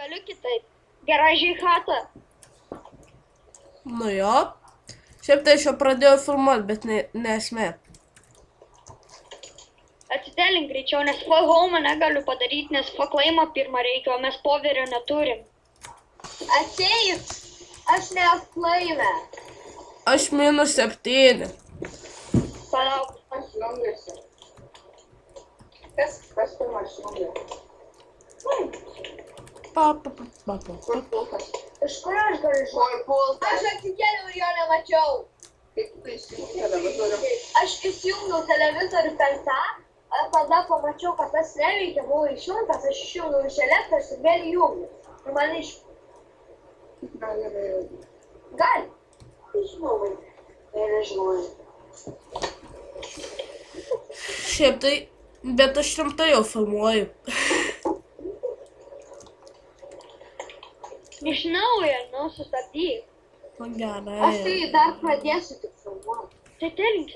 negaliu kitaip. Garažiai chata. Nu jo. Šiaip tai aš jau pradėjau filmuoti, bet ne esmė. Atitelink greičiau, nes F-home negaliu padaryti, nes F-claimą pirmą reikia, o mes poverio neturim. Ateik, aš ne F-claimę. Aš -7. Palauk. Aš jungiuosi. Kas pirmas jungia? Kur pulkas? Iš kur aš galiu žinoti? Kur pulkas? Aš atsikėliau ir jo nemačiau. Kaip tu įsijungi televizorių? Aš įsijungiau televizorių penktą, tada pamačiau, kad tas neveikia, buvo išjungtas, aš išjungiau iš elektros ir vėl įjungiu. Ir man Gali. Žinau, nežinau. Šiaip tai, bet aš rimtai jau filmuoju. Iš naujo, sustabdyk. Nu gerai. Aš tai dar pradėsiu tik filmuoti. Atitelink,